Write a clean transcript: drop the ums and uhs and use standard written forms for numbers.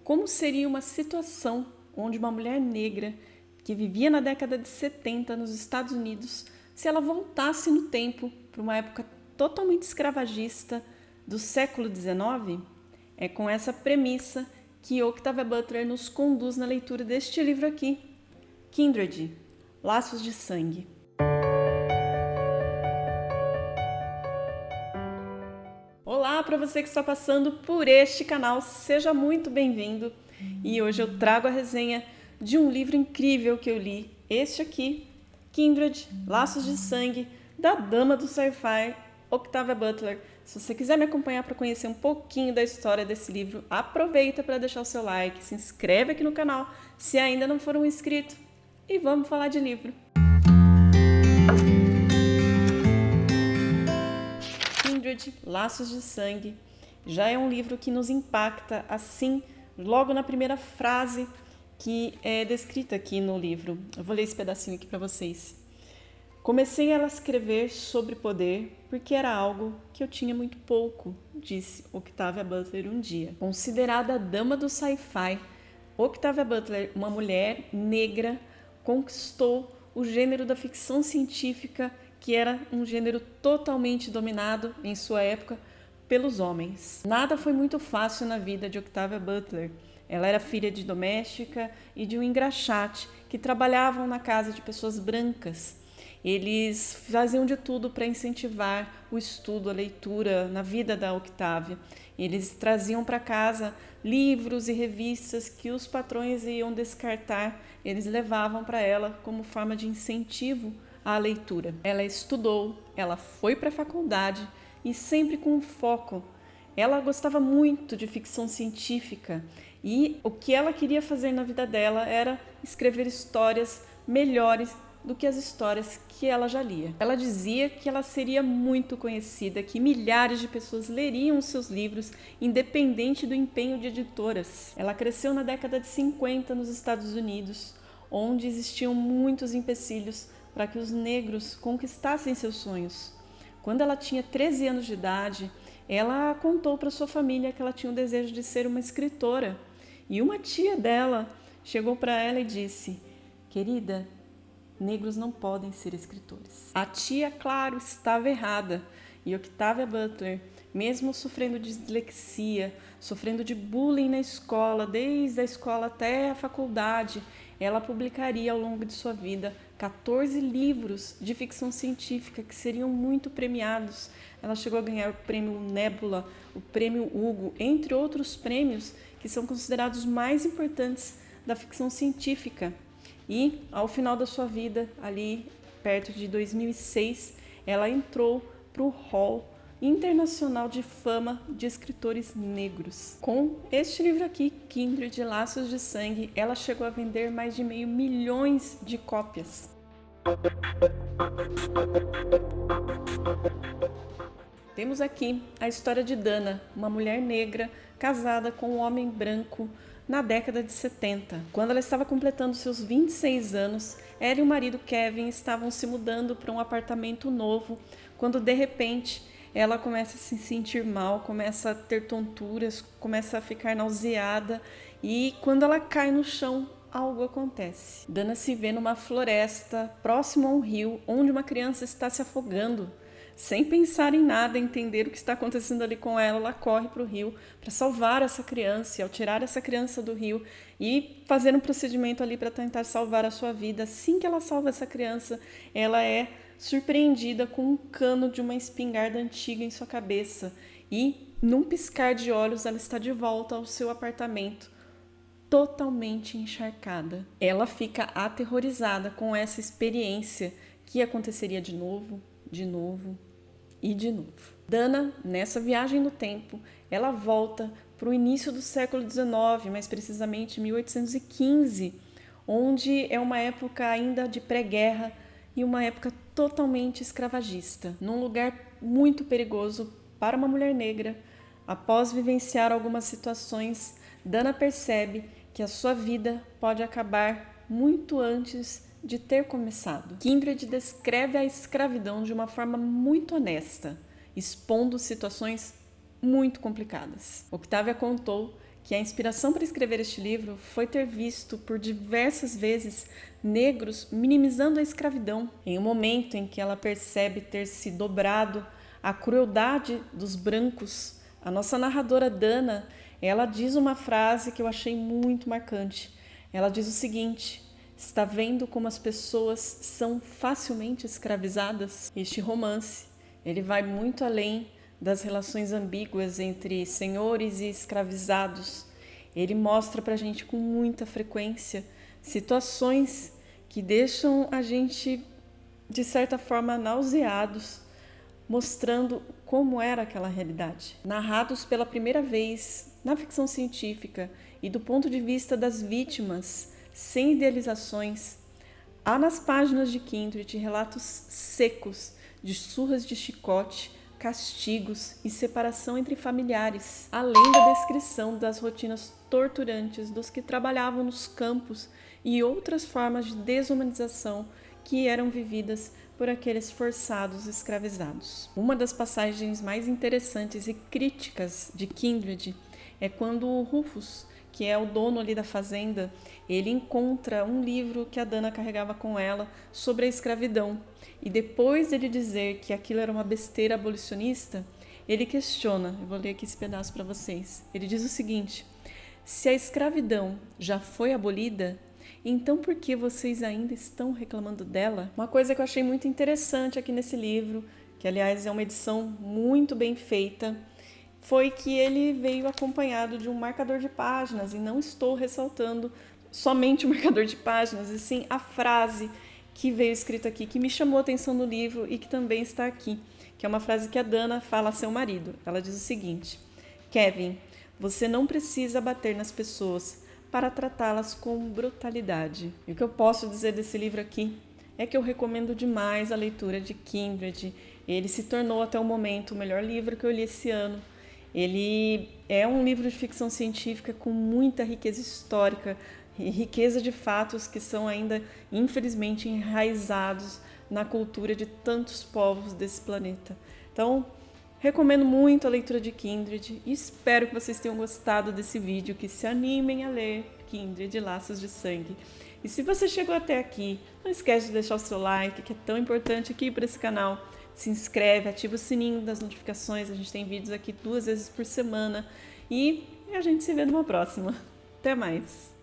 como seria uma situação onde uma mulher negra que vivia na década de 70 nos Estados Unidos, se ela voltasse no tempo para uma época totalmente escravagista do século XIX. É com essa premissa que Octavia Butler nos conduz na leitura deste livro aqui, Kindred, Laços de Sangue. Olá para você que está passando por este canal, seja muito bem-vindo. E hoje eu trago a resenha de um livro incrível que eu li, este aqui, Kindred, Laços de Sangue, da dama do sci-fi, Octavia Butler. Se você quiser me acompanhar para conhecer um pouquinho da história desse livro, aproveita para deixar o seu like, se inscreve aqui no canal se ainda não for um inscrito e vamos falar de livro. Kindred, Laços de Sangue, já é um livro que nos impacta assim, logo na primeira frase que é descrita aqui no livro. Eu vou ler esse pedacinho aqui para vocês. Comecei a escrever sobre poder porque era algo que eu tinha muito pouco, disse Octavia Butler um dia. Considerada a dama do sci-fi, Octavia Butler, uma mulher negra, conquistou o gênero da ficção científica, que era um gênero totalmente dominado em sua época pelos homens. Nada foi muito fácil na vida de Octavia Butler. Ela era filha de doméstica e de um engraxate que trabalhavam na casa de pessoas brancas. Eles faziam de tudo para incentivar o estudo, a leitura na vida da Octavia. Eles traziam para casa livros e revistas que os patrões iam descartar. Eles levavam para ela como forma de incentivo à leitura. Ela estudou, ela foi para a faculdade e sempre com um foco. Ela gostava muito de ficção científica e o que ela queria fazer na vida dela era escrever histórias melhores do que as histórias que ela já lia. Ela dizia que ela seria muito conhecida, que milhares de pessoas leriam os seus livros, independente do empenho de editoras. Ela cresceu na década de 50 nos Estados Unidos, onde existiam muitos empecilhos para que os negros conquistassem seus sonhos. Quando ela tinha 13 anos de idade, ela contou para sua família que ela tinha o desejo de ser uma escritora. E uma tia dela chegou para ela e disse: "Querida, negros não podem ser escritores." A tia, claro, estava errada. E Octavia Butler, mesmo sofrendo de dislexia, sofrendo de bullying na escola, desde a escola até a faculdade, ela publicaria ao longo de sua vida 14 livros de ficção científica que seriam muito premiados. Ela chegou a ganhar o prêmio Nebula, o prêmio Hugo, entre outros prêmios que são considerados mais importantes da ficção científica. E, ao final da sua vida, ali perto de 2006, ela entrou para o Hall Internacional de Fama de Escritores Negros. Com este livro aqui, Kindred, Laços de Sangue, ela chegou a vender mais de 500 mil de cópias. Temos aqui a história de Dana, uma mulher negra casada com um homem branco na década de 70. Quando ela estava completando seus 26 anos, ela e o marido Kevin estavam se mudando para um apartamento novo, quando de repente ela começa a se sentir mal, começa a ter tonturas, começa a ficar nauseada e quando ela cai no chão, algo acontece. Dana se vê numa floresta próximo a um rio onde uma criança está se afogando. Sem pensar em nada, entender o que está acontecendo ali com ela, ela corre para o rio para salvar essa criança. E ao tirar essa criança do rio e fazer um procedimento ali para tentar salvar a sua vida, assim que ela salva essa criança, ela é surpreendida com um cano de uma espingarda antiga em sua cabeça. E, num piscar de olhos, ela está de volta ao seu apartamento, totalmente encharcada. Ela fica aterrorizada com essa experiência que aconteceria de novo e de novo. Dana, nessa viagem no tempo, ela volta para o início do século XIX, mais precisamente 1815, onde é uma época ainda de pré-guerra e uma época totalmente escravagista, num lugar muito perigoso para uma mulher negra. Após vivenciar algumas situações, Dana percebe que a sua vida pode acabar muito antes de ter começado. Kindred descreve a escravidão de uma forma muito honesta, expondo situações muito complicadas. Octavia contou que a inspiração para escrever este livro foi ter visto por diversas vezes negros minimizando a escravidão. Em um momento em que ela percebe ter se dobrado à crueldade dos brancos, a nossa narradora Dana, ela diz uma frase que eu achei muito marcante. Ela diz o seguinte: está vendo como as pessoas são facilmente escravizadas? Este romance, ele vai muito além das relações ambíguas entre senhores e escravizados. Ele mostra pra gente com muita frequência situações que deixam a gente, de certa forma, nauseados, mostrando como era aquela realidade. Narrados pela primeira vez na ficção científica e do ponto de vista das vítimas, sem idealizações, há nas páginas de Kindred relatos secos de surras de chicote, castigos e separação entre familiares, além da descrição das rotinas torturantes dos que trabalhavam nos campos e outras formas de desumanização que eram vividas por aqueles forçados escravizados. Uma das passagens mais interessantes e críticas de Kindred é quando o Rufus, que é o dono ali da fazenda, ele encontra um livro que a Dana carregava com ela sobre a escravidão. E depois dele dizer que aquilo era uma besteira abolicionista, ele questiona, eu vou ler aqui esse pedaço para vocês. Ele diz o seguinte: se a escravidão já foi abolida, então por que vocês ainda estão reclamando dela? Uma coisa que eu achei muito interessante aqui nesse livro, que aliás é uma edição muito bem feita, foi que ele veio acompanhado de um marcador de páginas, e não estou ressaltando somente o marcador de páginas, e sim a frase que veio escrita aqui, que me chamou a atenção no livro e que também está aqui, que é uma frase que a Dana fala a seu marido. Ela diz o seguinte: Kevin, você não precisa bater nas pessoas para tratá-las com brutalidade. E o que eu posso dizer desse livro aqui é que eu recomendo demais a leitura de Kindred. Ele se tornou até o momento o melhor livro que eu li esse ano. Ele é um livro de ficção científica com muita riqueza histórica e riqueza de fatos que são ainda, infelizmente, enraizados na cultura de tantos povos desse planeta. Então, recomendo muito a leitura de Kindred e espero que vocês tenham gostado desse vídeo, que se animem a ler Kindred, Laços de Sangue. E se você chegou até aqui, não esquece de deixar o seu like, que é tão importante aqui para esse canal. Se inscreve, ativa o sininho das notificações, a gente tem vídeos aqui 2 vezes por semana e a gente se vê numa próxima. Até mais!